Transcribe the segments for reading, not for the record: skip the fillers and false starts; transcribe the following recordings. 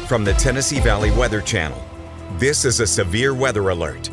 From the Tennessee Valley Weather Channel, this is a severe weather alert.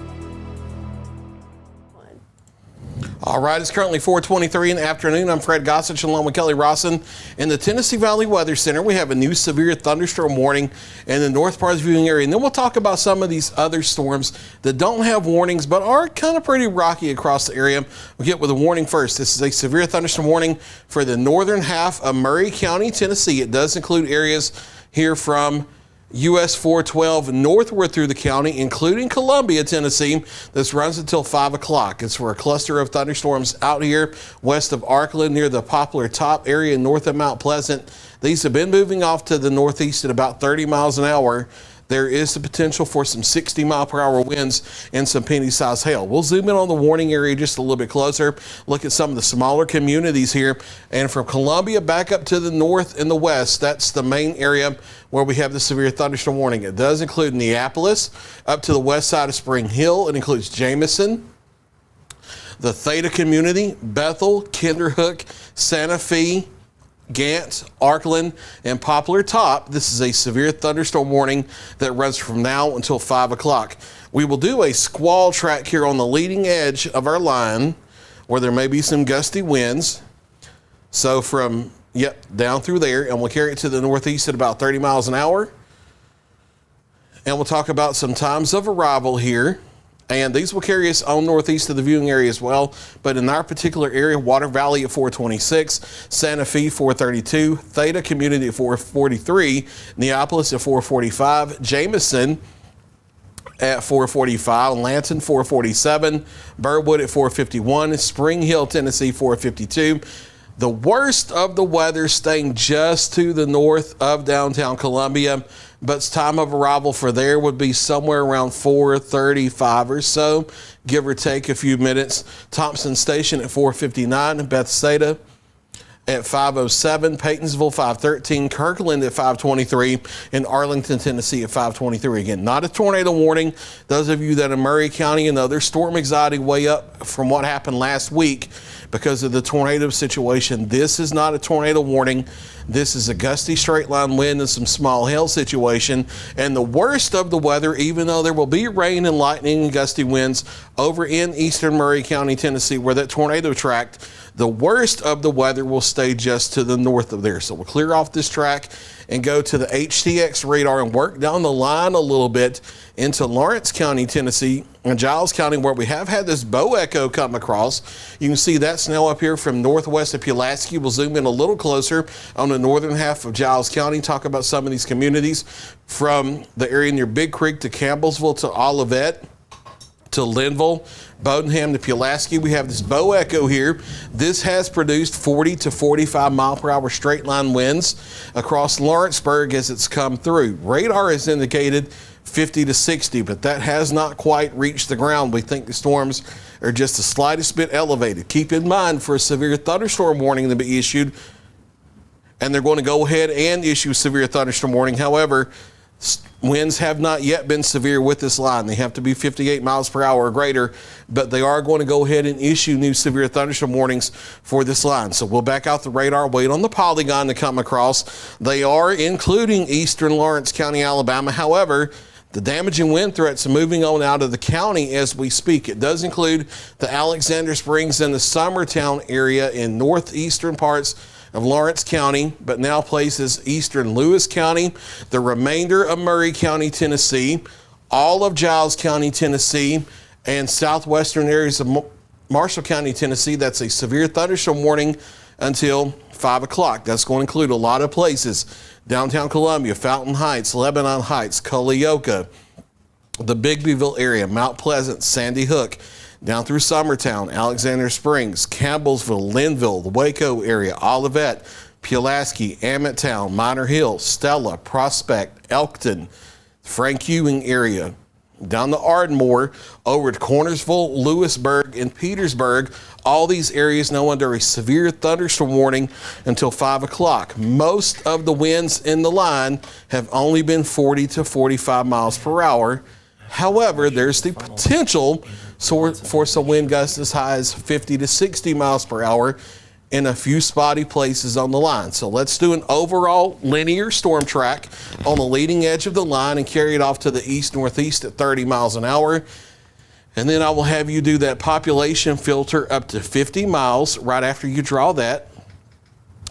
All right, it's currently 4:23 in the afternoon. I'm Fred Gossage along with Kelly Rawson. In the Tennessee Valley Weather Center, we have a new severe thunderstorm warning in the north part of the viewing area. And then we'll talk about some of these other storms that don't have warnings but are kind of pretty rocky across the area. We'll get with a warning first. This is a severe thunderstorm warning for the northern half of Maury County, Tennessee. It does include areas here from US 412 northward through the county, including Columbia, Tennessee. This runs until 5 o'clock. It's for a cluster of thunderstorms out here west of Arkland near the Poplar Top area north of Mount Pleasant. These have been moving off to the northeast at about 30 miles an hour. There is the potential for some 60-mile-per-hour winds and some penny-sized hail. We'll zoom in on the warning area just a little bit closer, look at some of the smaller communities here. And from Columbia back up to the north and the west, that's the main area where we have the severe thunderstorm warning. It does include Neapolis, up to the west side of Spring Hill. It includes Jameson, the Theta community, Bethel, Kinderhook, Santa Fe, Gant, Arkland, and Poplar Top. This is a severe thunderstorm warning that runs from now until 5 o'clock. We will do a squall track here on the leading edge of our line where there may be some gusty winds. So from, down through there, and we'll carry it to the northeast at about 30 miles an hour. And we'll talk about some times of arrival here. And these will carry us on northeast of the viewing area as well. But in our particular area, Water Valley at 426, Santa Fe 432, Theta Community at 443, Neapolis at 445, Jameson at 445, Lanton 447, Burwood at 451, Spring Hill, Tennessee 452. The worst of the weather staying just to the north of downtown Columbia, but time of arrival for there would be somewhere around 4:35 or so, give or take a few minutes. Thompson Station at 4:59, Bethsaida at 5:07, Paytonsville 5:13, Kirkland at 5:23, and Arlington, Tennessee at 5:23. Again, not a tornado warning. Those of you that are in Maury County and their storm anxiety way up from what happened last week because of the tornado situation. This is not a tornado warning. This is a gusty straight line wind and some small hail situation. And the worst of the weather, even though there will be rain and lightning and gusty winds over in eastern Maury County, Tennessee, where that tornado tracked, the worst of the weather will stay just to the north of there. So we'll clear off this track and go to the HTX radar and work down the line a little bit into Lawrence County, Tennessee, and Giles County, where we have had this bow echo come across. You can see that's now up here from northwest of Pulaski. We'll zoom in a little closer on the northern half of Giles County, talk about some of these communities from the area near Big Creek to Campbellsville to Olivet to Linville, Bodenham to Pulaski. We have this bow echo here. This has produced 40 to 45 mile per hour straight line winds across Lawrenceburg as it's come through. Radar has indicated 50 to 60, but that has not quite reached the ground. We think the storms are just the slightest bit elevated. Keep in mind, for a severe thunderstorm warning to be issued, and they're going to go ahead and issue a severe thunderstorm warning. However, winds have not yet been severe with this line. They have to be 58 miles per hour or greater, but they are going to go ahead and issue new severe thunderstorm warnings for this line. So we'll back out the radar, wait on the polygon to come across. They are including eastern Lawrence County, Alabama. However, the damaging wind threats are moving on out of the county as we speak. It does include the Alexander Springs and the Summertown area in northeastern parts of Lawrence County, but now places eastern Lewis County, the remainder of Maury County, Tennessee, all of Giles County, Tennessee, and southwestern areas of Marshall County, Tennessee. That's a severe thunderstorm warning until 5 o'clock. That's going to include a lot of places: downtown Columbia, Fountain Heights, Lebanon Heights, Culleoka, the Bigbyville area, Mount Pleasant, Sandy Hook, down through Summertown, Alexander Springs, Campbellsville, Linville, the Waco area, Olivet, Pulaski, Ammontown, Minor Hill, Stella, Prospect, Elkton, Frank Ewing area, down to Ardmore, over to Cornersville, Lewisburg, and Petersburg. All these areas now under a severe thunderstorm warning until 5 o'clock. Most of the winds in the line have only been 40 to 45 miles per hour. However, there's the potential for some wind gusts as high as 50 to 60 miles per hour in a few spotty places on the line. So let's do an overall linear storm track on the leading edge of the line and carry it off to the east-northeast at 30 miles an hour. And then I will have you do that population filter up to 50 miles right after you draw that.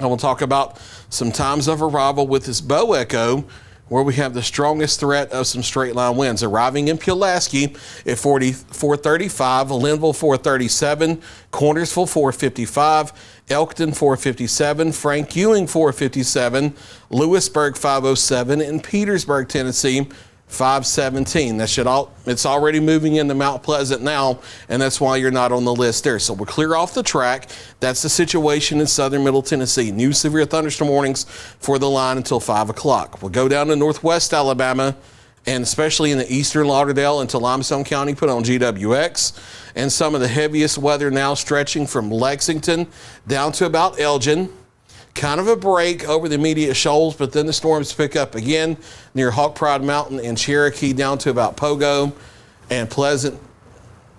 I will talk about some times of arrival with this bow echo, where we have the strongest threat of some straight line winds. Arriving in Pulaski at 435, Linville 437, Cornersville 455, Elkton 457, Frank Ewing 457, Lewisburg 507, and Petersburg, Tennessee 517. It's already moving into Mount Pleasant now, and that's why you're not on the list there. So we're clear off the track. That's the situation in southern Middle Tennessee. New severe thunderstorm warnings for the line until 5 o'clock. We'll go down to northwest Alabama, and especially in the eastern Lauderdale into Limestone County, put on GWX. And some of the heaviest weather now stretching from Lexington down to about Elgin. Kind of a break over the immediate shoals, but then the storms pick up again near Hawk Pride Mountain and Cherokee down to about Pogo and Pleasant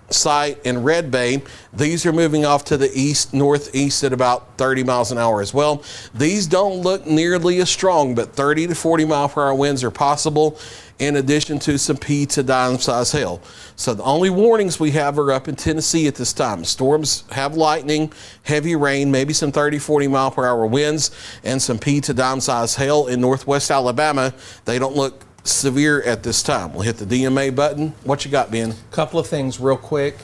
Site and Red Bay. These are moving off to the east, northeast at about 30 miles an hour as well. These don't look nearly as strong, but 30 to 40 mile per hour winds are possible, in addition to some P to dime size hail. So the only warnings we have are up in Tennessee at this time. Storms have lightning, heavy rain, maybe some 30, 40 mile per hour winds, and some P to dime size hail in northwest Alabama. They don't look severe at this time. We'll hit the DMA button. What you got, Ben? Couple of things real quick.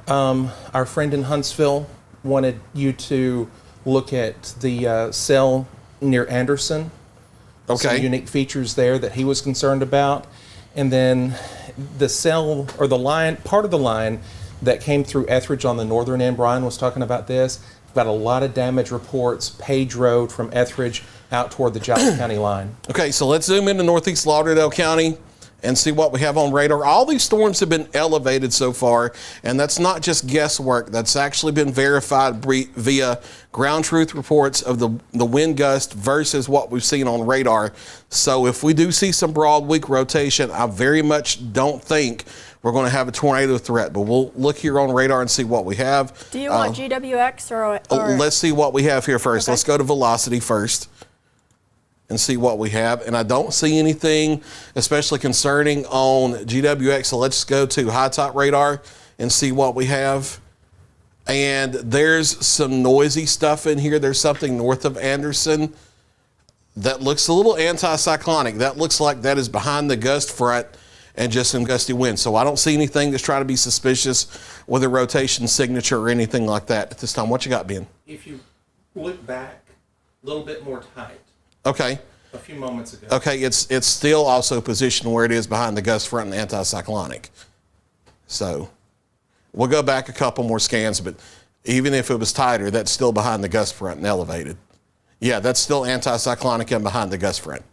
Our friend in Huntsville wanted you to look at the cell near Anderson. Okay. Some unique features there that he was concerned about. And then the cell, or the line, part of the line that came through Etheridge on the northern end, Brian was talking about this. Got a lot of damage reports, Page Road from Etheridge out toward the Giles County line. Okay, so let's zoom into northeast Lauderdale County and see what we have on radar. All these storms have been elevated so far, and that's not just guesswork. That's actually been verified via ground truth reports of the wind gust versus what we've seen on radar. So if we do see some broad weak rotation, I very much don't think we're going to have a tornado threat, but we'll look here on radar and see what we have. Do you want GWX or? Let's see what we have here first. Okay. Let's go to velocity first and see what we have. And I don't see anything especially concerning on GWX. So let's go to high top radar and see what we have. And there's some noisy stuff in here. There's something north of Anderson that looks a little anticyclonic. That looks like that is behind the gust front and just some gusty winds. So I don't see anything that's trying to be suspicious with a rotation signature or anything like that at this time. What you got, Ben? If you look back a little bit more tight, Okay. a few moments ago. Okay, it's still also positioned where it is behind the gust front and anticyclonic. So we'll go back a couple more scans, but even if it was tighter, that's still behind the gust front and elevated. Yeah, that's still anticyclonic and behind the gust front.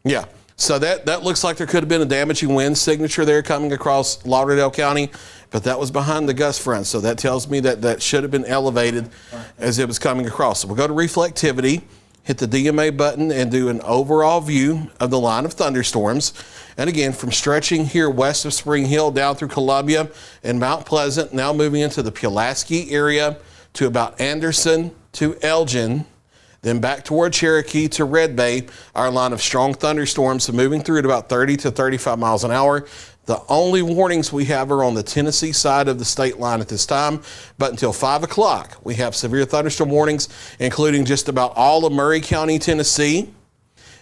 Yeah. So that looks like there could have been a damaging wind signature there coming across Lauderdale County, but that was behind the gust front. So that tells me that should have been elevated as it was coming across. So we'll go to reflectivity, hit the DMA button, and do an overall view of the line of thunderstorms. And again, from stretching here west of Spring Hill down through Columbia and Mount Pleasant, now moving into the Pulaski area to about Anderson to Elgin, then back toward Cherokee to Red Bay, our line of strong thunderstorms moving through at about 30 to 35 miles an hour. The only warnings we have are on the Tennessee side of the state line at this time, but until 5 o'clock, we have severe thunderstorm warnings, including just about all of Murray County, Tennessee,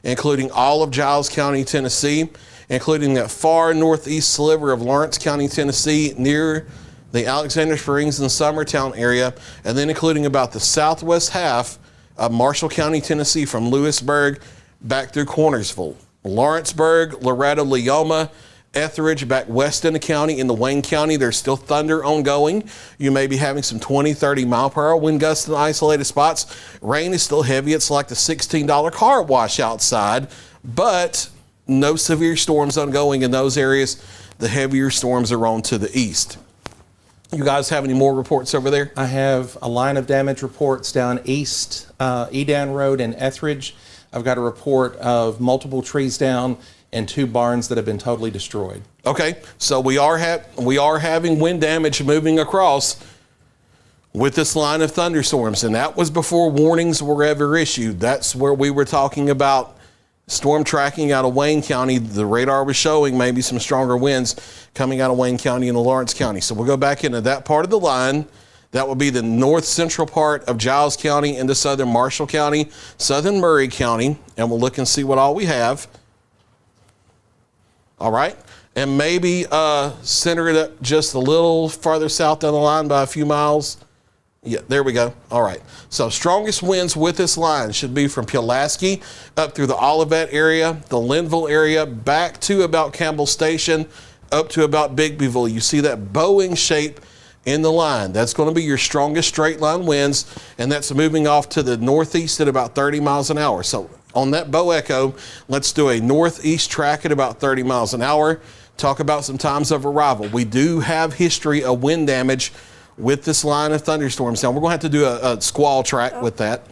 including all of Giles County, Tennessee, including that far northeast sliver of Lawrence County, Tennessee, near the Alexander Springs and Summertown area, and then including about the southwest half of Marshall County, Tennessee, from Lewisburg back through Cornersville, Lawrenceburg, Loretto, Leoma, Etheridge, back west in the county. In the Wayne County, there's still thunder ongoing. You may be having some 20, 30 mile per hour wind gusts in isolated spots. Rain is still heavy. It's like the $16 car wash outside, but no severe storms ongoing in those areas. The heavier storms are on to the east. You guys have any more reports over there? I have a line of damage reports down east, Edan Road in Etheridge. I've got a report of multiple trees down and 2 barns that have been totally destroyed. Okay, so we are having wind damage moving across with this line of thunderstorms, and that was before warnings were ever issued. That's where we were talking about storm tracking out of Wayne County. The radar was showing maybe some stronger winds coming out of Wayne County and Lawrence County. So we'll go back into that part of the line. That will be the north central part of Giles County into southern Marshall County, southern Murray County, and we'll look and see what all we have. All right. And maybe center it up just a little farther south down the line by a few miles. Yeah, there we go. All right. So strongest winds with this line should be from Pulaski up through the Olivet area, the Linville area, back to about Campbell Station, up to about Bigbyville. You see that bowing shape in the line. That's going to be your strongest straight line winds, and that's moving off to the northeast at about 30 miles an hour. So on that bow echo, let's do a northeast track at about 30 miles an hour. Talk about some times of arrival. We do have history of wind damage with this line of thunderstorms. Now we're going to have to do a squall track with that.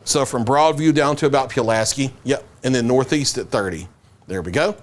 So from Broadview down to about Pulaski. Yep. And then northeast at 30. There we go.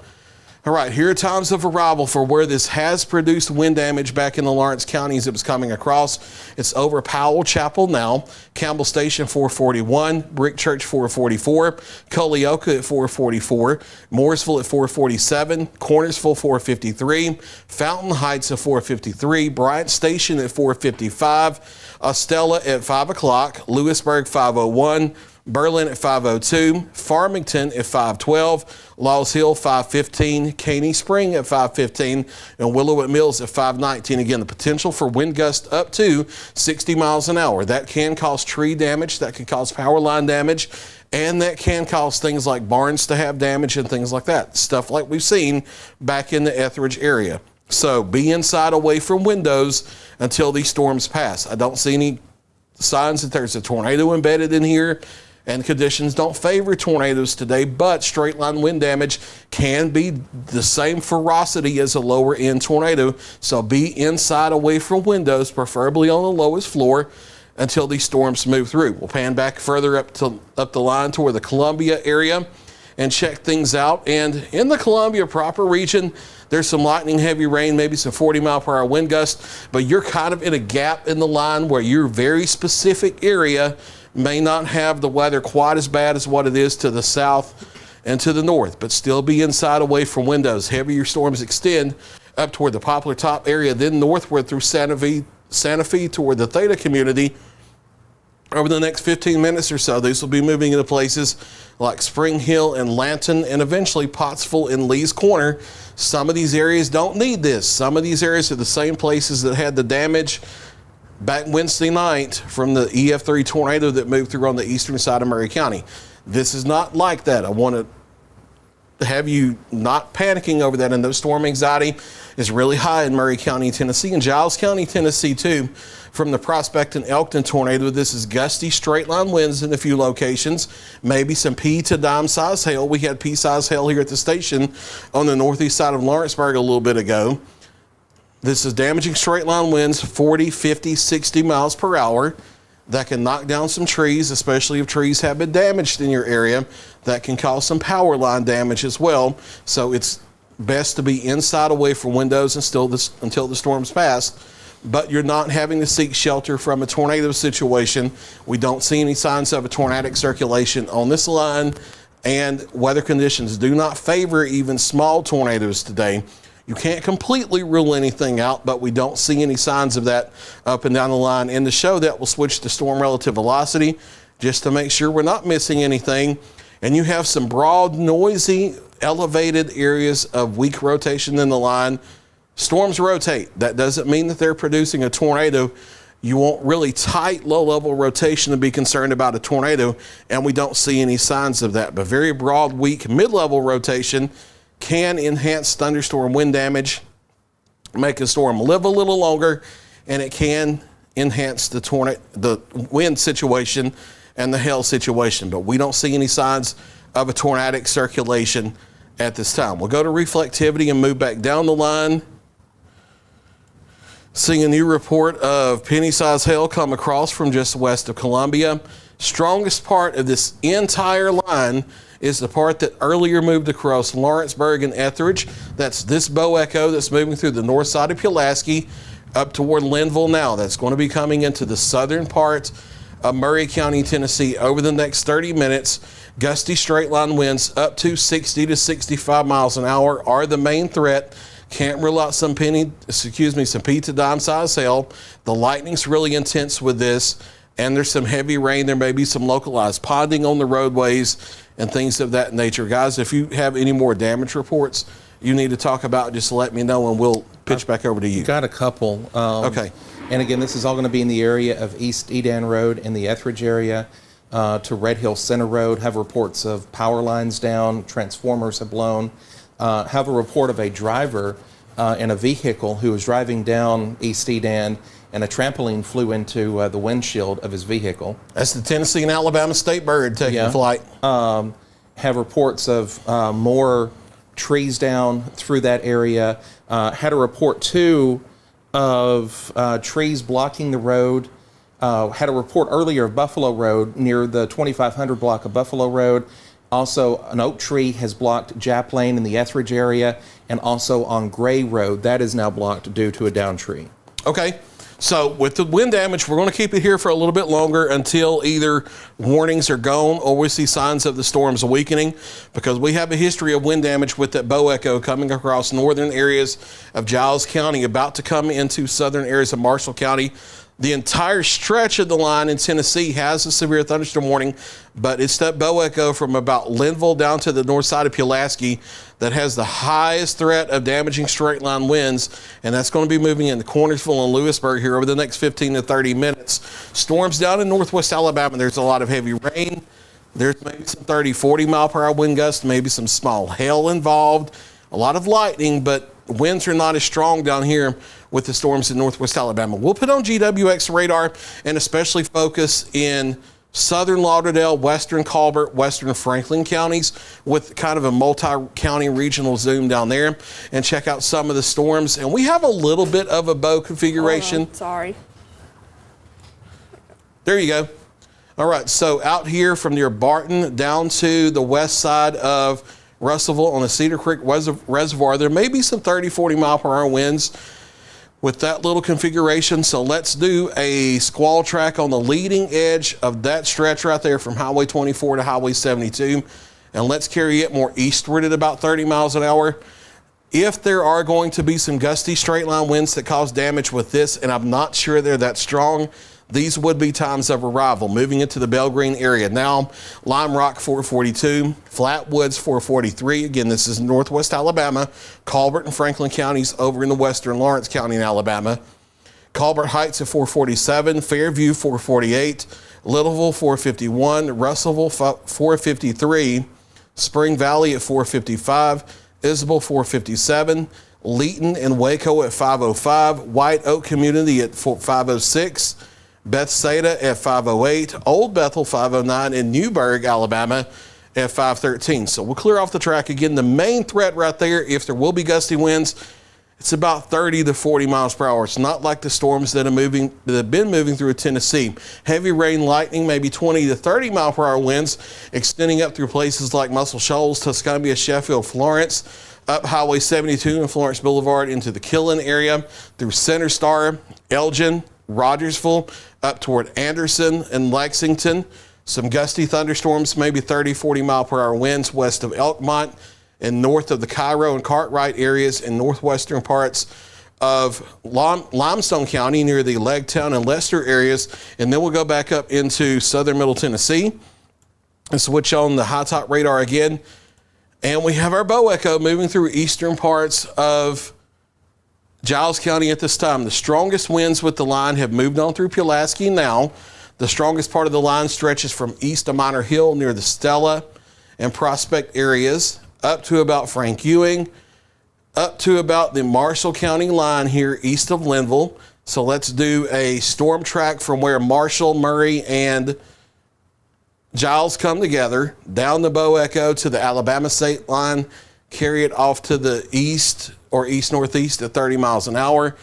All right, here are times of arrival for where this has produced wind damage back in the Lawrence counties it was coming across. It's over Powell Chapel now, Campbell Station 441, Brick Church 444, Culleoka at 444, Mooresville at 447, Cornersville 453, Fountain Heights at 453, Bryant Station at 455, Ostella at 5 o'clock, Lewisburg 501, Berlin at 502, Farmington at 512, Laws Hill 515, Caney Spring at 515, and Willow at Mills at 519. Again, the potential for wind gusts up to 60 miles an hour. That can cause tree damage, that can cause power line damage, and that can cause things like barns to have damage and things like that. Stuff like we've seen back in the Etheridge area. So be inside away from windows until these storms pass. I don't see any signs that there's a tornado embedded in here. And conditions don't favor tornadoes today, but straight line wind damage can be the same ferocity as a lower end tornado. So be inside away from windows, preferably on the lowest floor, until these storms move through. We'll pan back further up the line toward the Columbia area and check things out. And in the Columbia proper region, there's some lightning, heavy rain, maybe some 40-mile-per-hour wind gusts, but you're kind of in a gap in the line where your very specific area may not have the weather quite as bad as what it is to the south and to the north, but still be inside away from windows. Heavier storms extend up toward the Poplar Top area, then northward through Santa Fe toward the Theta community. Over the next 15 minutes or so, these will be moving into places like Spring Hill and Lanton, and eventually Pottsville and Lee's Corner. Some of these areas don't need this. Some of these areas are the same places that had the damage back Wednesday night from the EF3 tornado that moved through on the eastern side of Murray County. This is not like that. I want to have you not panicking over that. And the storm anxiety is really high in Murray County, Tennessee, and Giles County, Tennessee, too. From the Prospect and Elkton tornado, this is gusty straight line winds in a few locations, maybe some P to dime size hail. We had P size hail here at the station on the northeast side of Lawrenceburg a little bit ago. This is damaging straight line winds, 40, 50, 60 miles per hour. That can knock down some trees, especially if trees have been damaged in your area. That can cause some power line damage as well. So it's best to be inside away from windows until the storm's passed. But you're not having to seek shelter from a tornado situation. We don't see any signs of a tornadic circulation on this line, and weather conditions do not favor even small tornadoes today. You can't completely rule anything out, but we don't see any signs of that up and down the line. In the show, that will switch to storm relative velocity just to make sure we're not missing anything. And you have some broad, noisy, elevated areas of weak rotation in the line. Storms rotate. That doesn't mean that they're producing a tornado. You want really tight, low-level rotation to be concerned about a tornado, and we don't see any signs of that. But very broad, weak, mid-level rotation can enhance thunderstorm wind damage, make a storm live a little longer, and it can enhance the wind situation and the hail situation. But we don't see any signs of a tornadic circulation at this time. We'll go to reflectivity and move back down the line. Seeing a new report of penny-sized hail come across from just west of Columbia. Strongest part of this entire line is the part that earlier moved across Lawrenceburg and Etheridge. That's this bow echo that's moving through the north side of Pulaski, up toward Linville now. That's going to be coming into the southern part of Murray County, Tennessee over the next 30 minutes. Gusty straight line winds up to 60 to 65 miles an hour are the main threat. Can't rule out some pizza dime size hail. The lightning's really intense with this, and there's some heavy rain. There may be some localized ponding on the roadways and things of that nature. Guys, if you have any more damage reports you need to talk about, just let me know and we'll pitch back over to you. Got a couple. Okay. And again, this is all going to be in the area of East Edan Road in the Etheridge area to Red Hill Center Road. Have reports of power lines down, transformers have blown. Have a report of a driver in a vehicle who was driving down East Edan, and a trampoline flew into the windshield of his vehicle. That's the Tennessee and Alabama state bird taking flight. Have reports of more trees down through that area. Had a report too of trees blocking the road. Had a report earlier of Buffalo Road near the 2500 block of Buffalo Road. Also, an oak tree has blocked Jap Lane in the Etheridge area, and also on Gray Road. That is now blocked due to a down tree. Okay. So with the wind damage, we're going to keep it here for a little bit longer until either warnings are gone or we see signs of the storms weakening, because we have a history of wind damage with that bow echo coming across northern areas of Giles County, about to come into southern areas of Marshall County. The entire stretch of the line in Tennessee has a severe thunderstorm warning, but it's that bow echo from about Linville down to the north side of Pulaski that has the highest threat of damaging straight line winds, and that's going to be moving into Cornersville and Lewisburg here over the next 15 to 30 minutes. Storms down in northwest Alabama, there's a lot of heavy rain. There's maybe some 30, 40 mile per hour wind gusts, maybe some small hail involved, a lot of lightning, but winds are not as strong down here with the storms in northwest Alabama. We'll put on GWX radar and especially focus in southern Lauderdale, western Colbert, western Franklin counties with kind of a multi-county regional zoom down there, and check out some of the storms. And we have a little bit of a bow configuration. Sorry. There you go. All right, so out here from near Barton down to the west side of Russellville on the Cedar Creek Reservoir, there may be some 30, 40 mile per hour winds with that little configuration. So let's do a squall track on the leading edge of that stretch right there from Highway 24 to Highway 72. And let's carry it more eastward at about 30 miles an hour. If there are going to be some gusty straight line winds that cause damage with this, and I'm not sure they're that strong, these would be times of arrival. Moving into the Bell Green area now, Lime Rock 442, Flatwoods 443. Again, this is northwest Alabama. Colbert and Franklin counties over in the western Lawrence County in Alabama. Colbert Heights at 447, Fairview 448, Littleville 451, Russellville 453, Spring Valley at 455, Isabel 457, Leeton and Waco at 505, White Oak Community at 506, Bethsaida at 508, Old Bethel 509, and Newburgh, Alabama at 513. So we'll clear off the track again. The main threat right there, if there will be gusty winds, it's about 30 to 40 miles per hour. It's not like the storms that have been moving through Tennessee. Heavy rain, lightning, maybe 20 to 30 mile per hour winds, extending up through places like Muscle Shoals, Tuscumbia, Sheffield, Florence, up Highway 72 and Florence Boulevard into the Killen area, through Center Star, Elgin, Rogersville, up toward Anderson and Lexington. Some gusty thunderstorms, maybe 30, 40 mile per hour winds west of Elkmont and north of the Cairo and Cartwright areas in northwestern parts of Limestone County near the Legtown and Lester areas. And then we'll go back up into southern middle Tennessee and switch on the high top radar again. And we have our bow echo moving through eastern parts of Giles County at this time. The strongest winds with the line have moved on through Pulaski now. The strongest part of the line stretches from east of Minor Hill near the Stella and Prospect areas up to about Frank Ewing, up to about the Marshall County line here east of Linville. So let's do a storm track from where Marshall, Murray, and Giles come together, down the bow echo to the Alabama state line, carry it off to the east or east-northeast at 30 miles an hour.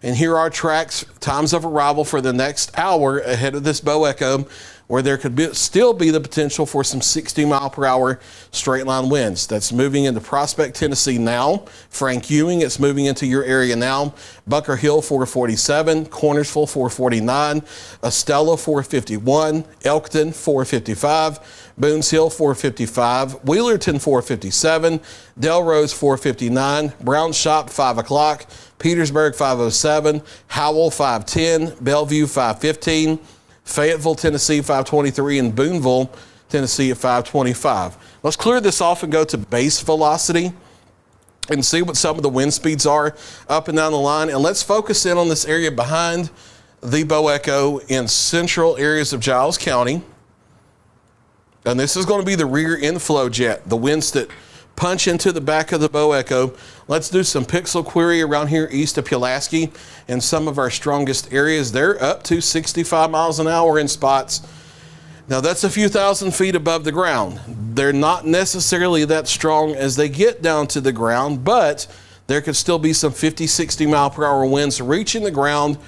And here are tracks, times of arrival for the next hour ahead of this bow echo. where there could still be the potential for some 60 mile per hour straight line winds. That's moving into Prospect, Tennessee now. Frank Ewing, it's moving into your area now. Bunker Hill 447, Cornersville 449, Estella 451, Elkton 455, Boones Hill 455, Wheelerton 457, Delrose 459, Brown Shop 5 o'clock, Petersburg 507, Howell 510, Bellevue 515, Fayetteville, Tennessee 523, and Booneville, Tennessee at 525. Let's clear this off and go to base velocity and see what some of the wind speeds are up and down the line. And let's focus in on this area behind the Bow Echo in central areas of Giles County. And this is going to be the rear inflow jet, the winds that punch into the back of the Bow Echo. Let's do some pixel query around here east of Pulaski and some of our strongest areas. They're up to 65 miles an hour in spots. Now that's a few thousand feet above the ground. They're not necessarily that strong as they get down to the ground, but there could still be some 50, 60 mile per hour winds reaching the ground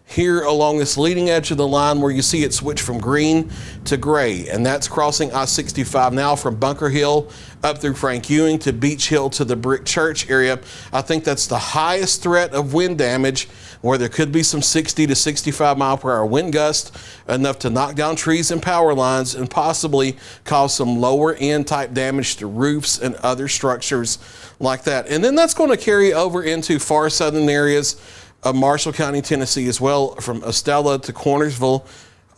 here along this leading edge of the line where you see it switch from green to gray. And that's crossing I-65 now from Bunker Hill up through Frank Ewing to Beach Hill to the Brick Church area. I think that's the highest threat of wind damage, where there could be some 60 to 65 mile per hour wind gusts, enough to knock down trees and power lines and possibly cause some lower end type damage to roofs and other structures like that. And then that's going to carry over into far southern areas of Marshall County, Tennessee as well, from Estella to Cornersville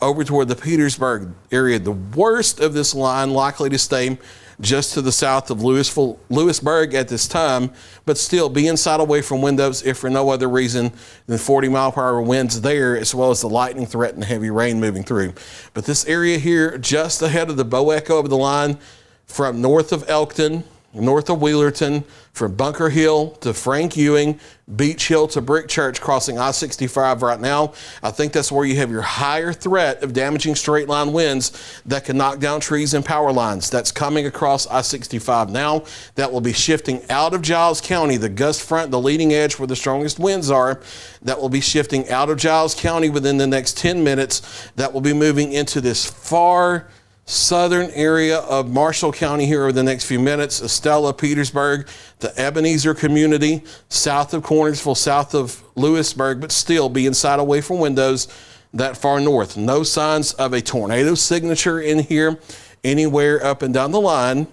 over toward the Petersburg area. The worst of this line likely to stay just to the south of Lewisburg at this time, but still be inside away from windows if for no other reason than 40 mile per hour winds there, as well as the lightning threat and heavy rain moving through. But this area here just ahead of the Bow Echo of the line from north of Elkton, north of Wheelerton, from Bunker Hill to Frank Ewing, Beach Hill to Brick Church, crossing I-65 right now. I think that's where you have your higher threat of damaging straight line winds that can knock down trees and power lines. That's coming across I-65 now. That will be shifting out of Giles County, the gust front, the leading edge where the strongest winds are. That will be shifting out of Giles County within the next 10 minutes. That will be moving into this far southern area of Marshall County here over the next few minutes. Estella, Petersburg, the Ebenezer community, south of Cornersville, south of Lewisburg, but still be inside away from windows that far north. No signs of a tornado signature in here anywhere up and down the line,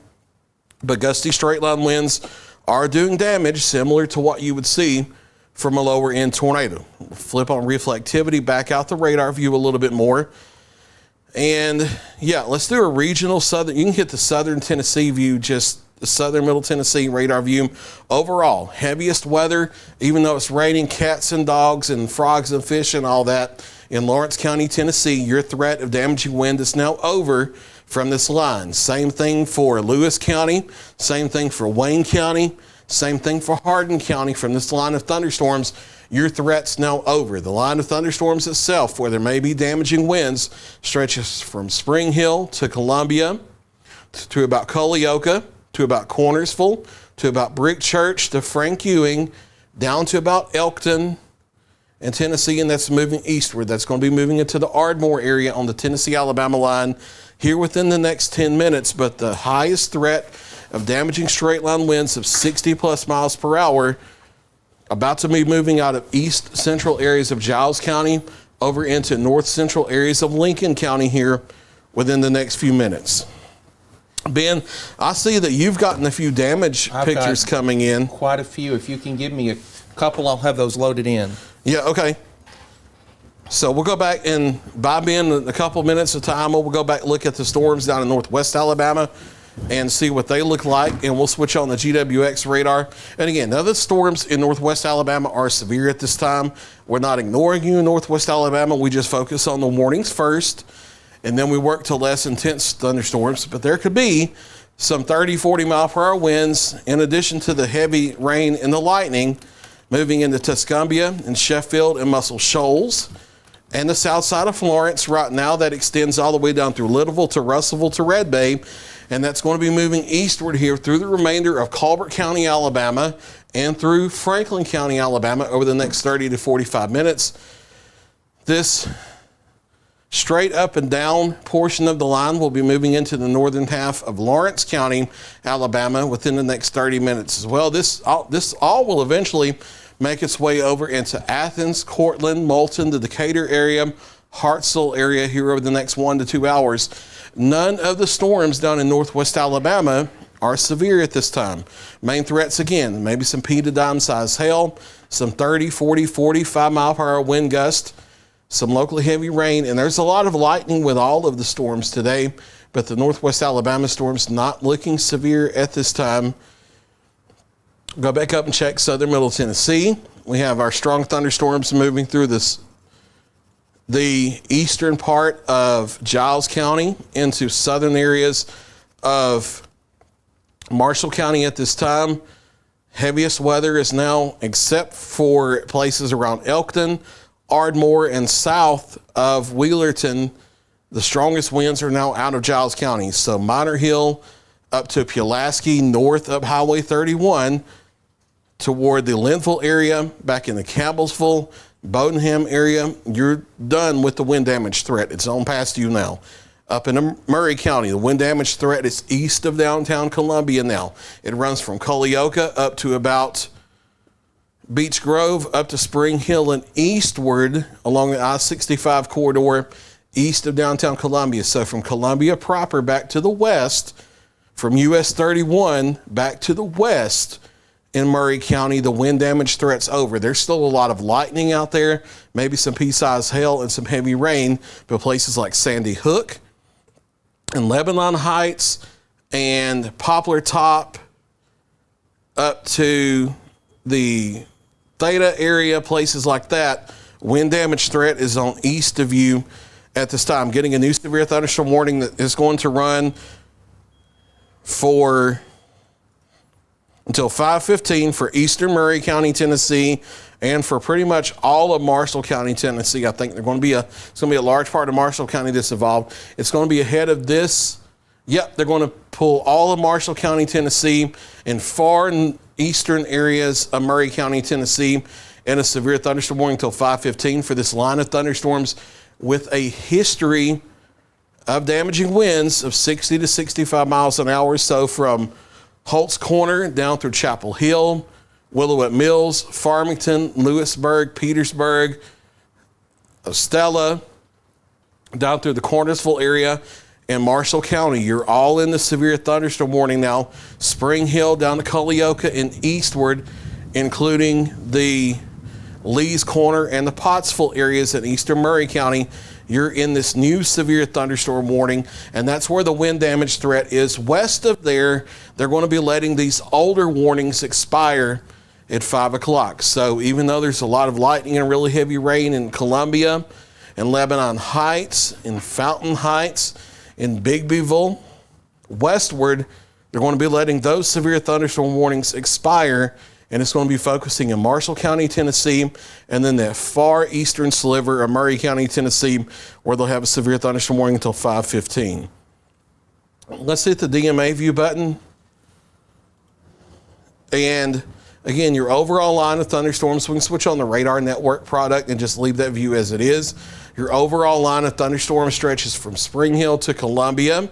but gusty straight line winds are doing damage similar to what you would see from a lower end tornado. Flip on reflectivity, back out the radar view a little bit more. And yeah, let's do a regional southern. You can hit the southern Tennessee view, just the southern middle Tennessee radar view. Overall, heaviest weather, even though it's raining cats and dogs and frogs and fish and all that in Lawrence County, Tennessee, your threat of damaging wind is now over from this line. Same thing for Lewis County, same thing for Wayne County, same thing for Hardin County. From this line of thunderstorms, your threat's now over. The line of thunderstorms itself, where there may be damaging winds, stretches from Spring Hill to Columbia, to about Culleoka, to about Cornersville, to about Brick Church, to Frank Ewing, down to about Elkton and Tennessee, and that's moving eastward. That's going to be moving into the Ardmore area on the Tennessee-Alabama line here within the next 10 minutes. But the highest threat of damaging straight line winds of 60 plus miles per hour about to be moving out of east central areas of Giles County over into north central areas of Lincoln County here within the next few minutes. Ben, I see that you've gotten a few damage pictures coming in. Quite a few. If you can give me a couple, I'll have those loaded in. Yeah, okay. So we'll go back and by Ben in a couple minutes of time, we'll go back and look at the storms down in northwest Alabama and see what they look like, and we'll switch on the GWX radar. And again, now the storms in northwest Alabama are severe at this time. We're not ignoring you in northwest Alabama. We just focus on the warnings first, and then we work to less intense thunderstorms. But there could be some 30, 40 mile per hour winds in addition to the heavy rain and the lightning moving into Tuscumbia and Sheffield and Muscle Shoals and the south side of Florence right now. That extends all the way down through Littleville to Russellville to Red Bay. And that's going to be moving eastward here through the remainder of Colbert County, Alabama, and through Franklin County, Alabama over the next 30 to 45 minutes. This straight up and down portion of the line will be moving into the northern half of Lawrence County, Alabama, within the next 30 minutes as well. This all will eventually make its way over into Athens, Cortland, Moulton, the Decatur area, Hartselle area here over the next 1 to 2 hours. None of the storms down in northwest Alabama are severe at this time. Main threats, again, maybe some P to dime size hail, some 30, 40, 45 mile per hour wind gust, some locally heavy rain, and there's a lot of lightning with all of the storms today, but the northwest Alabama storms not looking severe at this time. Go back up and check southern middle Tennessee. We have our strong thunderstorms moving through the eastern part of Giles County into southern areas of Marshall County at this time. Heaviest weather is now, except for places around Elkton, Ardmore, and south of Wheelerton, the strongest winds are now out of Giles County. So Minor Hill up to Pulaski, north of Highway 31, toward the Linville area, back in the Campbellsville, Bodenham area, you're done with the wind damage threat. It's on past you now. Up in Murray County, the wind damage threat is east of downtown Columbia now. It runs from Culleoka up to about Beech Grove, up to Spring Hill and eastward along the I-65 corridor east of downtown Columbia. So from Columbia proper back to the west, from US 31 back to the west in Murray County, the wind damage threat's over. There's still a lot of lightning out there, maybe some pea-sized hail and some heavy rain, but places like Sandy Hook and Lebanon Heights and Poplar Top up to the Theta area, places like that, wind damage threat is on east of you at this time. Getting a new severe thunderstorm warning that is going to run for until 5:15 for eastern Murray County, Tennessee, and for pretty much all of Marshall County, Tennessee. I think it's going to be a large part of Marshall County that's involved. It's going to be ahead of this. Yep, they're going to pull all of Marshall County, Tennessee, and far eastern areas of Murray County, Tennessee, and a severe thunderstorm warning until 5:15 for this line of thunderstorms with a history of damaging winds of 60 to 65 miles an hour. So from Holt's Corner down through Chapel Hill, Willowett Mills, Farmington, Lewisburg, Petersburg, Stella, down through the Cornersville area and Marshall County. You're all in the severe thunderstorm warning now. Spring Hill down to Culleoka and eastward, including the Lee's Corner and the Pottsville areas in eastern Murray County. You're in this new severe thunderstorm warning, and that's where the wind damage threat is. West of there, they're going to be letting these older warnings expire at 5 o'clock. So even though there's a lot of lightning and really heavy rain in Columbia and Lebanon Heights and Fountain Heights in Bigbyville, westward, they're going to be letting those severe thunderstorm warnings expire, and it's going to be focusing in Marshall County, Tennessee, and then that far eastern sliver of Murray County, Tennessee, where they'll have a severe thunderstorm warning until 5:15. Let's hit the DMA view button. And again, your overall line of thunderstorms, we can switch on the radar network product and just leave that view as it is. Your overall line of thunderstorm stretches from Spring Hill to Columbia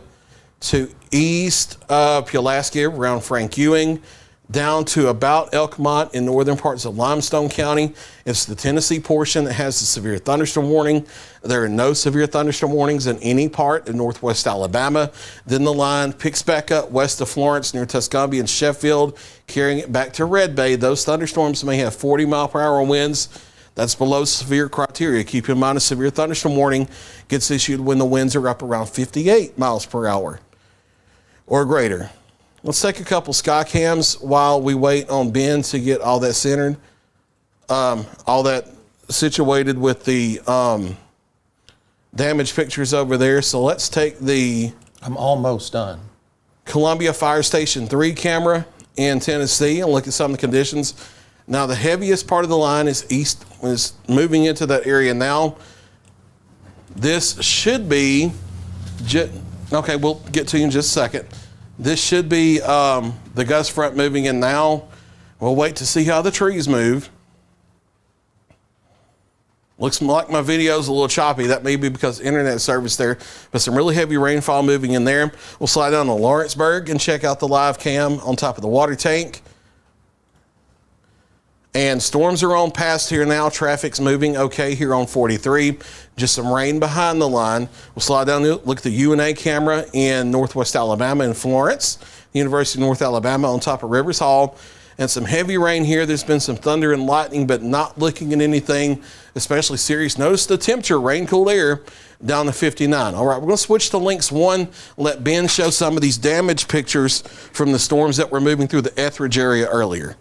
to east of Pulaski around Frank Ewing, down to about Elkmont in northern parts of Limestone County. It's the Tennessee portion that has the severe thunderstorm warning. There are no severe thunderstorm warnings in any part of northwest Alabama. Then the line picks back up west of Florence near Tuscumbia and Sheffield, carrying it back to Red Bay. Those thunderstorms may have 40 mile per hour winds. That's below severe criteria. Keep in mind a severe thunderstorm warning gets issued when the winds are up around 58 miles per hour or greater. Let's take a couple sky cams while we wait on Ben to get all that centered, all that situated with the damage pictures over there. So let's take the I'm almost done. Columbia Fire Station 3 camera in Tennessee and look at some of the conditions. Now the heaviest part of the line is moving into that area now. This should be, okay, we'll get to you in just a second. This should be the gust front moving in now. We'll wait to see how the trees move. Looks like my video's a little choppy. That may be because internet service there, but some really heavy rainfall moving in there. We'll slide down to Lawrenceburg and check out the live cam on top of the water tank. And storms are on past here now. Traffic's moving okay here on 43. Just some rain behind the line. We'll slide down, look at the UNA camera in Northwest Alabama in Florence, University of North Alabama on top of Rivers Hall. And some heavy rain here. There's been some thunder and lightning, but not looking at anything especially serious. Notice the temperature, rain cool air, down to 59. All right, we're going to switch to links 1. Let Ben show some of these damage pictures from the storms that were moving through the Etheridge area earlier.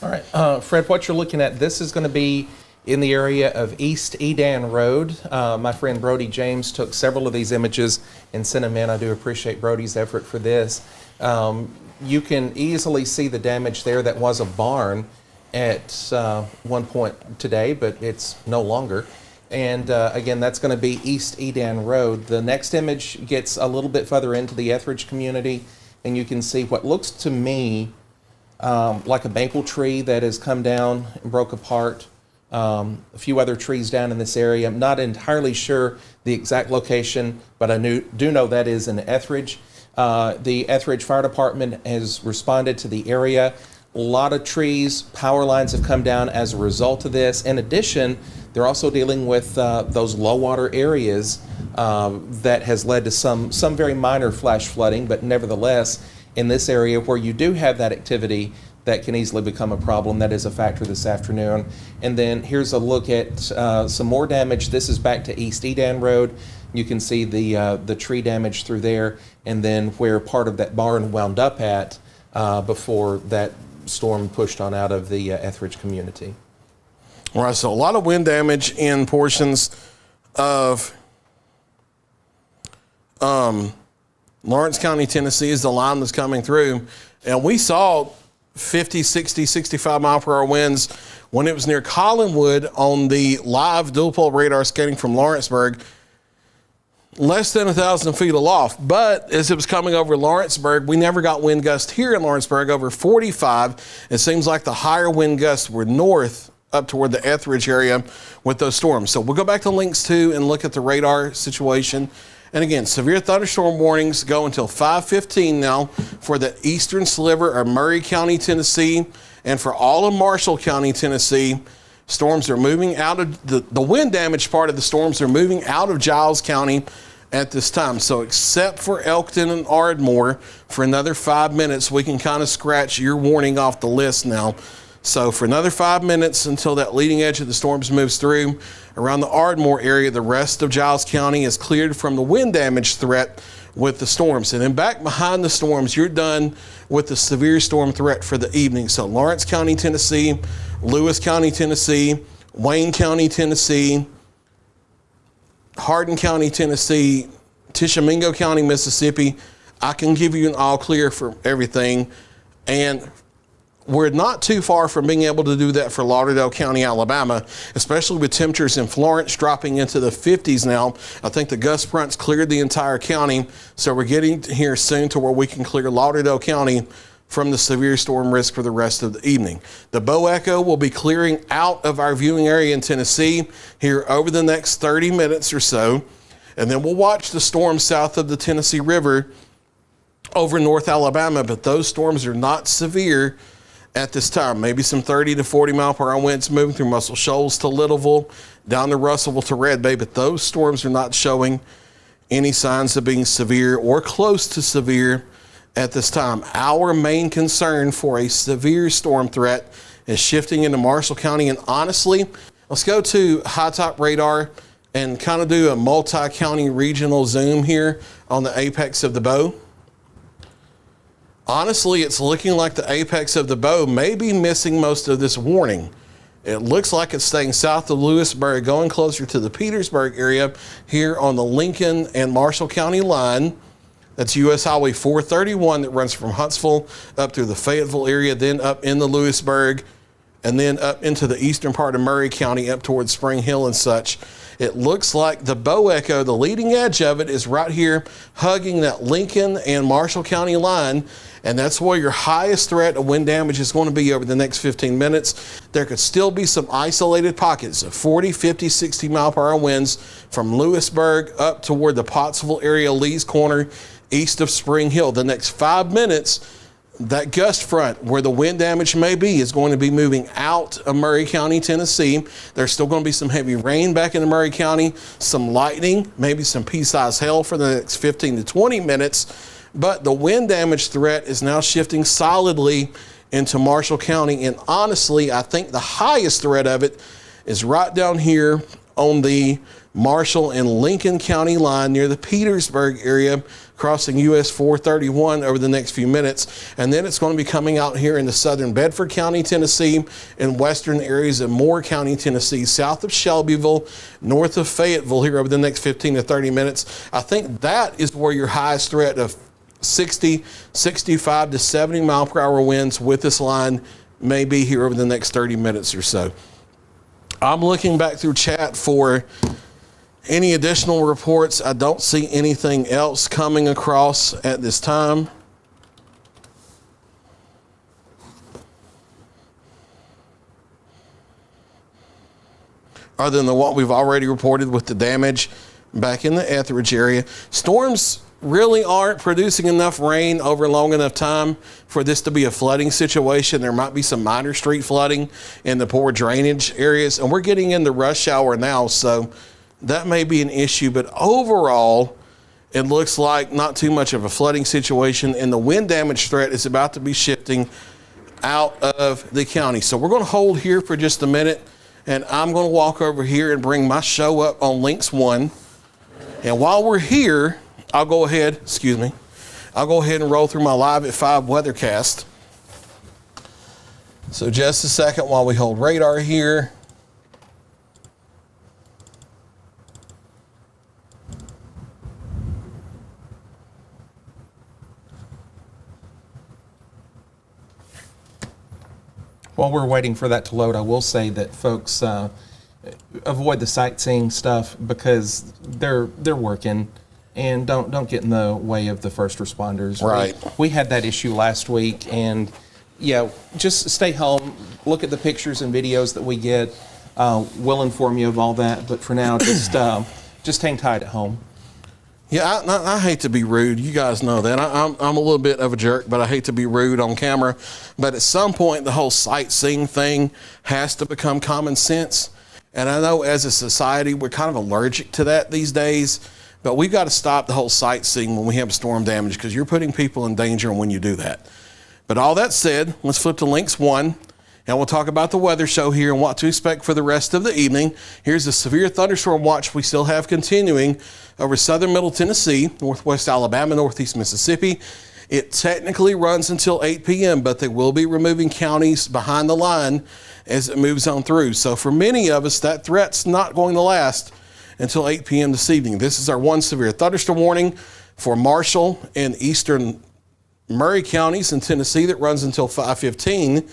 All right, Fred, what you're looking at, this is going to be in the area of East Edan Road. My friend Brody James took several of these images and sent them in. I do appreciate Brody's effort for this. You can easily see the damage there. That was a barn at one point today, but it's no longer. And again, that's going to be East Edan Road. The next image gets a little bit further into the Etheridge community, and you can see what looks to me like a maple tree that has come down and broke apart. A few other trees down in this area. I'm not entirely sure the exact location, but I do know that is in Etheridge. The Etheridge Fire Department has responded to the area. A lot of trees, power lines have come down as a result of this. In addition, they're also dealing with those low water areas that has led to some very minor flash flooding, but nevertheless, in this area where you do have that activity, that can easily become a problem. That is a factor this afternoon. And then here's a look at some more damage. This is back to East Edan Road. You can see the tree damage through there, and then where part of that barn wound up at before that storm pushed on out of the Etheridge community. All right, so a lot of wind damage in portions of Lawrence County, Tennessee is the line that's coming through. And we saw 50, 60, 65 mile per hour winds when it was near Collinwood on the live dual pole radar scanning from Lawrenceburg, less than 1,000 feet aloft. But as it was coming over Lawrenceburg, we never got wind gusts here in Lawrenceburg over 45. It seems like the higher wind gusts were north up toward the Etheridge area with those storms. So we'll go back to links 2 and look at the radar situation. And again, severe thunderstorm warnings go until 5:15 now for the eastern sliver of Murray County, Tennessee, and for all of Marshall County, Tennessee. Storms are moving out of the wind damage part of the storms are moving out of Giles County at this time. So except for Elkton and Ardmore, for another 5 minutes, we can kind of scratch your warning off the list now. So for another 5 minutes until that leading edge of the storms moves through around the Ardmore area, the rest of Giles County is cleared from the wind damage threat with the storms. And then back behind the storms, you're done with the severe storm threat for the evening. So Lawrence County, Tennessee, Lewis County, Tennessee, Wayne County, Tennessee, Hardin County, Tennessee, Tishomingo County, Mississippi. I can give you an all clear for everything. And we're not too far from being able to do that for Lauderdale County, Alabama, especially with temperatures in Florence dropping into the 50s now. I think the gust fronts cleared the entire county, so we're getting here soon to where we can clear Lauderdale County from the severe storm risk for the rest of the evening. The Bow Echo will be clearing out of our viewing area in Tennessee here over the next 30 minutes or so, and then we'll watch the storm south of the Tennessee River over North Alabama, but those storms are not severe at this time. Maybe some 30 to 40 mile per hour winds moving through Muscle Shoals to Littleville, down to Russellville to Red Bay, but those storms are not showing any signs of being severe or close to severe at this time. Our main concern for a severe storm threat is shifting into Marshall County, and honestly, let's go to high top radar and kind of do a multi-county regional zoom here on the apex of the bow. Honestly, it's looking like the apex of the bow may be missing most of this warning. It looks like it's staying south of Lewisburg, going closer to the Petersburg area here on the Lincoln and Marshall County line. That's US Highway 431 that runs from Huntsville up through the Fayetteville area, then up in the Lewisburg and then up into the eastern part of Murray County up towards Spring Hill and such. It looks like the bow echo, the leading edge of it, is right here hugging that Lincoln and Marshall County line, and that's where your highest threat of wind damage is going to be over the next 15 minutes. There could still be some isolated pockets of 40, 50, 60 mile per hour winds from Lewisburg up toward the Pottsville area, Lee's Corner, east of Spring Hill. The next 5 minutes, that gust front where the wind damage may be is going to be moving out of Murray County, Tennessee. There's still going to be some heavy rain back into Murray County, some lightning, maybe some pea-sized hail for the next 15 to 20 minutes. But the wind damage threat is now shifting solidly into Marshall County. And honestly, I think the highest threat of it is right down here on the Marshall and Lincoln County line near the Petersburg area, crossing US 431 over the next few minutes. And then it's going to be coming out here into southern Bedford County, Tennessee, and western areas of Moore County, Tennessee, south of Shelbyville, north of Fayetteville here over the next 15 to 30 minutes. I think that is where your highest threat of 60, 65 to 70 mile per hour winds with this line may be here over the next 30 minutes or so. I'm looking back through chat for any additional reports. I don't see anything else coming across at this time. Other than what we've already reported with the damage back in the Etheridge area. Storms really aren't producing enough rain over long enough time for this to be a flooding situation. There might be some minor street flooding in the poor drainage areas, and we're getting into rush hour now, so that may be an issue. But overall, it looks like not too much of a flooding situation, and the wind damage threat is about to be shifting out of the county. So we're going to hold here for just a minute, and I'm going to walk over here and bring my show up on Links 1. And while we're here, I'll go ahead and roll through my Live at 5 weathercast. So just a second while we hold radar here. While we're waiting for that to load, I will say that folks avoid the sightseeing stuff because they're working, and don't get in the way of the first responders. Right. We had that issue last week, and yeah, just stay home, look at the pictures and videos that we get. We'll inform you of all that, but for now, just hang tight at home. Yeah, I hate to be rude. You guys know that. I'm a little bit of a jerk, but I hate to be rude on camera. But at some point, the whole sightseeing thing has to become common sense. And I know as a society, we're kind of allergic to that these days. But we've got to stop the whole sightseeing when we have storm damage, because you're putting people in danger when you do that. But all that said, let's flip to Links 1. And we'll talk about the weather show here and what to expect for the rest of the evening. Here's a severe thunderstorm watch we still have continuing over southern middle Tennessee, northwest Alabama, northeast Mississippi. It technically runs until 8 p.m., but they will be removing counties behind the line as it moves on through. So for many of us, that threat's not going to last until 8 p.m. this evening. This is our one severe thunderstorm warning for Marshall and eastern Murray counties in Tennessee that runs until 5:15.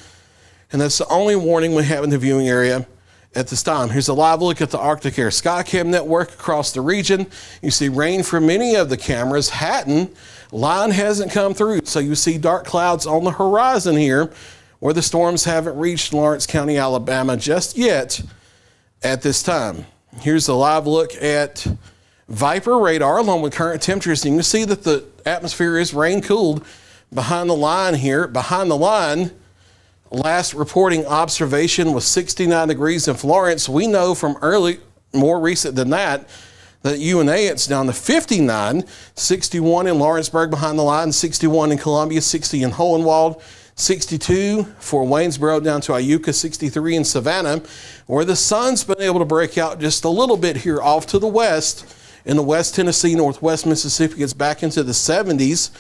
And that's the only warning we have in the viewing area at this time. Here's a live look at the Arctic Air Skycam network across the region. You see rain for many of the cameras. Hatton, line hasn't come through, so you see dark clouds on the horizon here where the storms haven't reached Lawrence County, Alabama just yet at this time. Here's a live look at Viper radar along with current temperatures. And you can see that the atmosphere is rain cooled behind the line here. Behind the line, last reporting observation was 69 degrees in Florence. We know from more recent than that UNA it's down to 59, 61 in Lawrenceburg behind the line, 61 in Columbia, 60 in Hohenwald, 62 for Waynesboro down to Iuka, 63 in Savannah, where the sun's been able to break out just a little bit here off to the west. In the West Tennessee, Northwest Mississippi, gets back into the 70s.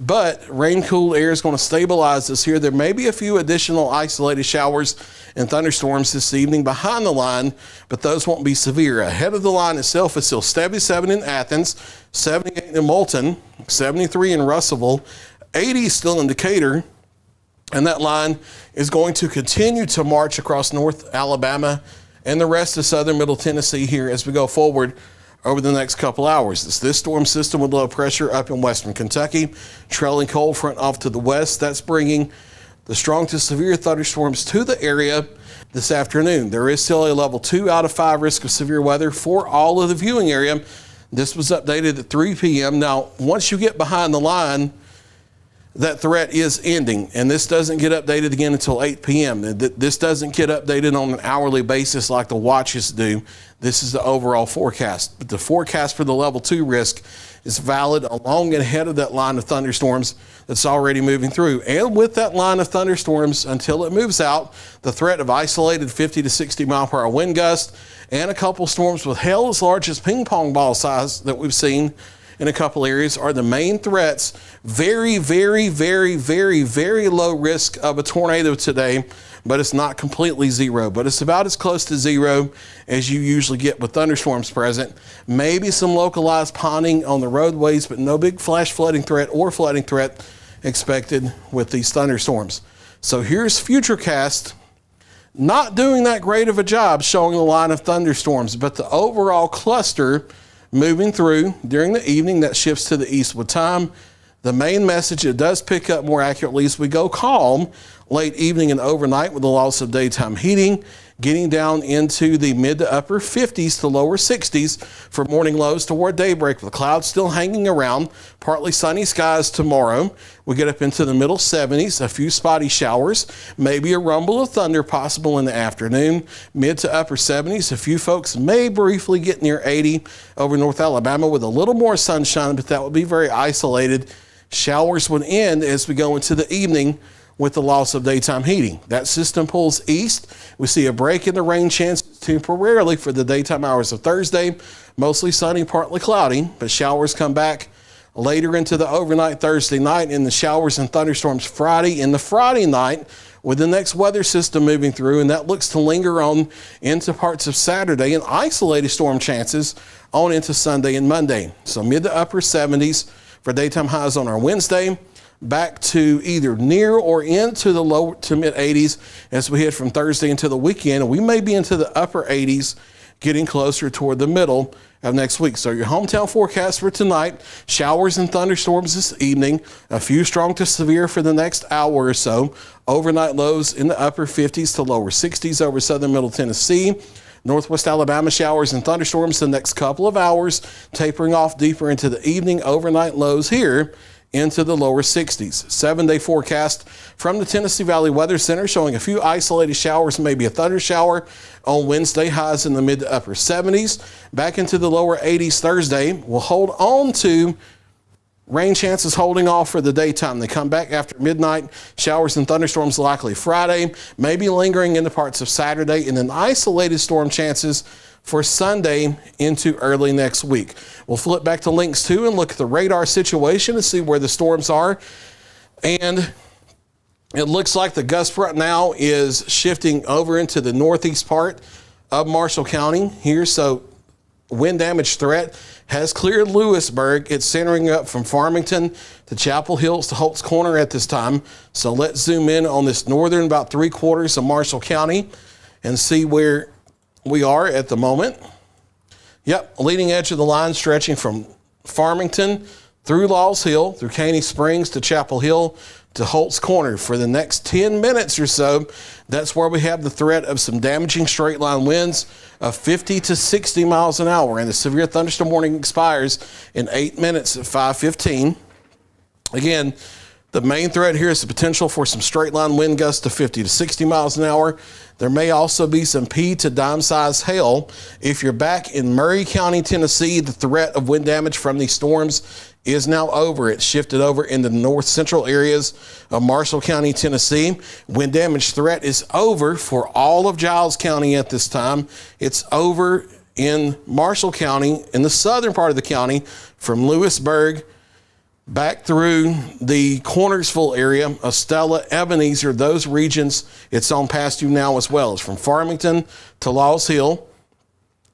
But rain-cooled air is going to stabilize us here. There may be a few additional isolated showers and thunderstorms this evening behind the line, but those won't be severe. Ahead of the line itself is still 77 in Athens, 78 in Moulton, 73 in Russellville, 80 still in Decatur, And that line is going to continue to march across North Alabama and the rest of southern Middle Tennessee here as we go forward over the next couple hours. It's this storm system with low pressure up in western Kentucky, trailing cold front off to the west. That's bringing the strong to severe thunderstorms to the area this afternoon. There is still a level 2 out of 5 risk of severe weather for all of the viewing area. This was updated at 3 p.m. Now, once you get behind the line, that threat is ending, and this doesn't get updated again until 8 p.m. This doesn't get updated on an hourly basis like the watches do. This is the overall forecast. But the forecast for the level 2 risk is valid along and ahead of that line of thunderstorms that's already moving through. And with that line of thunderstorms, until it moves out, the threat of isolated 50 to 60 mile per hour wind gusts and a couple storms with hail as large as ping pong ball size that we've seen in a couple areas are the main threats. Very, very, very, very, very low risk of a tornado today, but it's not completely zero, but it's about as close to zero as you usually get with thunderstorms present. Maybe some localized ponding on the roadways, but no big flash flooding threat or flooding threat expected with these thunderstorms. So here's Futurecast, not doing that great of a job showing the line of thunderstorms, but the overall cluster moving through during the evening that shifts to the east with time. The main message, it does pick up more accurately as we go calm late evening and overnight with the loss of daytime heating, getting down into the mid to upper 50s to lower 60s for morning lows toward daybreak with clouds still hanging around. Partly sunny skies tomorrow. We get up into the middle 70s, a few spotty showers, maybe a rumble of thunder possible in the afternoon. Mid to upper 70s, a few folks may briefly get near 80 over North Alabama with a little more sunshine, but that would be very isolated. Showers would end as we go into the evening with the loss of daytime heating. That system pulls east. We see a break in the rain chance temporarily for the daytime hours of Thursday. Mostly sunny, partly cloudy, but showers come back later into the overnight Thursday night, and the showers and thunderstorms Friday and the Friday night with the next weather system moving through, and that looks to linger on into parts of Saturday and isolated storm chances on into Sunday and Monday. So mid to upper 70s for daytime highs on our Wednesday, back to either near or into the low to mid 80s as we head from Thursday into the weekend. And we may be into the upper 80s, getting closer toward the middle of next week. So your hometown forecast for tonight, showers and thunderstorms this evening, a few strong to severe for the next hour or so. Overnight lows in the upper 50s to lower 60s over southern Middle Tennessee. Northwest Alabama showers and thunderstorms the next couple of hours, tapering off deeper into the evening. Overnight lows here into the lower 60s. 7-day forecast from the Tennessee Valley Weather Center showing a few isolated showers, maybe a thunder shower on Wednesday, highs in the mid to upper 70s. Back into the lower 80s Thursday. We'll hold on to rain chances holding off for the daytime. They come back after midnight. Showers and thunderstorms likely Friday, maybe lingering into parts of Saturday, and then isolated storm chances for Sunday into early next week. We'll flip back to links 2 and look at the radar situation and see where the storms are. And it looks like the gust front now is shifting over into the northeast part of Marshall County here. So wind damage threat has cleared Lewisburg. It's centering up from Farmington to Chapel Hills to Holt's Corner at this time. So let's zoom in on this northern about 3/4 of Marshall County and see where we are at the moment. Yep, leading edge of the line stretching from Farmington through Laws Hill, through Caney Springs to Chapel Hill to Holt's Corner. For the next 10 minutes or so, that's where we have the threat of some damaging straight line winds of 50 to 60 miles an hour. And the severe thunderstorm warning expires in 8 minutes at 5:15. Again, the main threat here is the potential for some straight line wind gusts of 50 to 60 miles an hour. There may also be some pea to dime size hail. If you're back in Murray County, Tennessee, the threat of wind damage from these storms is now over. It's shifted over into the north central areas of Marshall County, Tennessee. Wind damage threat is over for all of Giles County at this time. It's over in Marshall County, in the southern part of the county, from Lewisburg back through the Cornersville area, Estella, Ebenezer, those regions, it's on past you now as well. It's from Farmington to Laws Hill,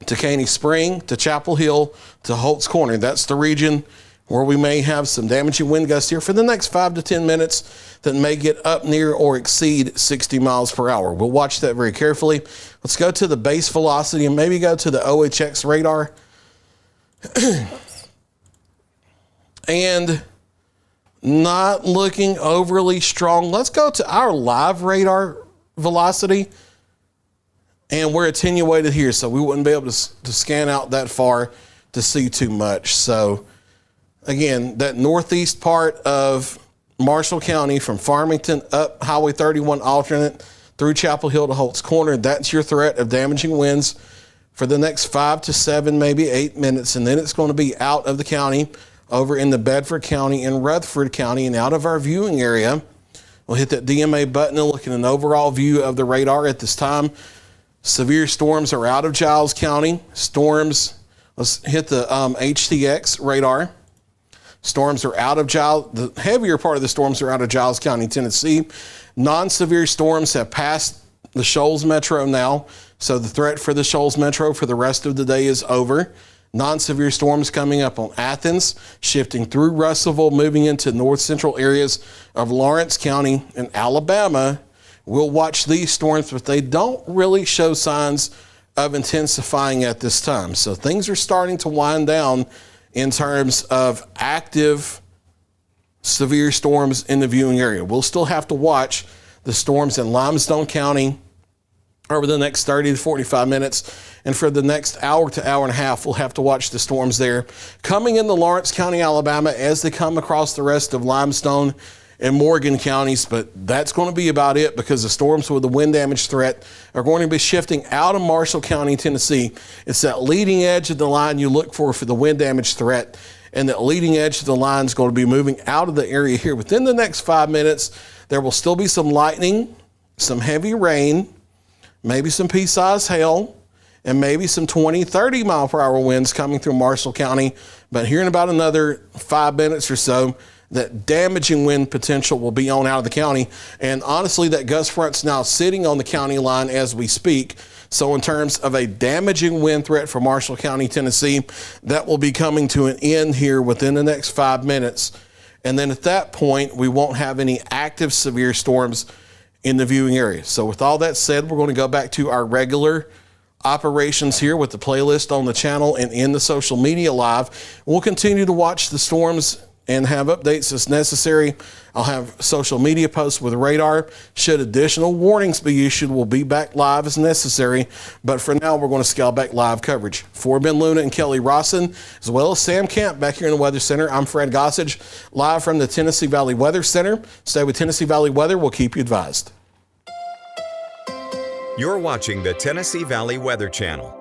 to Caney Spring, to Chapel Hill, to Holt's Corner. That's the region where we may have some damaging wind gusts here for the next 5 to 10 minutes that may get up near or exceed 60 miles per hour. We'll watch that very carefully. Let's go to the base velocity and maybe go to the OHX radar. And not looking overly strong. Let's go to our live radar velocity. And we're attenuated here, so we wouldn't be able to scan out that far to see too much. So again, that northeast part of Marshall County from Farmington up Highway 31 alternate through Chapel Hill to Holt's Corner, that's your threat of damaging winds for the next 5 to 7, maybe 8 minutes. And then it's going to be out of the county, over in the Bedford County and Rutherford County and out of our viewing area. We'll hit that DMA button and look at an overall view of the radar at this time. Severe storms are out of Giles County. Storms, let's hit the HTX radar. Storms are out of Giles. The heavier part of the storms are out of Giles County, Tennessee. Non-severe storms have passed the Shoals Metro now, so the threat for the Shoals Metro for the rest of the day is over. Non-severe storms coming up on Athens, shifting through Russellville, moving into north central areas of Lawrence County and Alabama. We'll watch these storms, but they don't really show signs of intensifying at this time. So things are starting to wind down in terms of active severe storms in the viewing area. We'll still have to watch the storms in Limestone County over the next 30 to 45 minutes. And for the next hour to hour and a half, we'll have to watch the storms there coming into Lawrence County, Alabama, as they come across the rest of Limestone and Morgan counties. But that's going to be about it, because the storms with the wind damage threat are going to be shifting out of Marshall County, Tennessee. It's that leading edge of the line you look for the wind damage threat. And that leading edge of the line is going to be moving out of the area here. Within the next 5 minutes, there will still be some lightning, some heavy rain, maybe some pea-sized hail, and maybe some 20, 30 mile per hour winds coming through Marshall County. But here in about another 5 minutes or so, that damaging wind potential will be on out of the county. And honestly, that gust front's now sitting on the county line as we speak. So in terms of a damaging wind threat for Marshall County, Tennessee, that will be coming to an end here within the next 5 minutes. And then at that point, we won't have any active severe storms in the viewing area. So with all that said, we're going to go back to our regular operations here with the playlist on the channel and in the social media live. We'll continue to watch the storms and have updates as necessary. I'll have social media posts with radar. Should additional warnings be issued, we'll be back live as necessary. But for now, we're going to scale back live coverage. For Ben Luna and Kelly Rawson, as well as Sam Camp back here in the Weather Center, I'm Fred Gossage, live from the Tennessee Valley Weather Center. Stay with Tennessee Valley Weather. We'll keep you advised. You're watching the Tennessee Valley Weather Channel.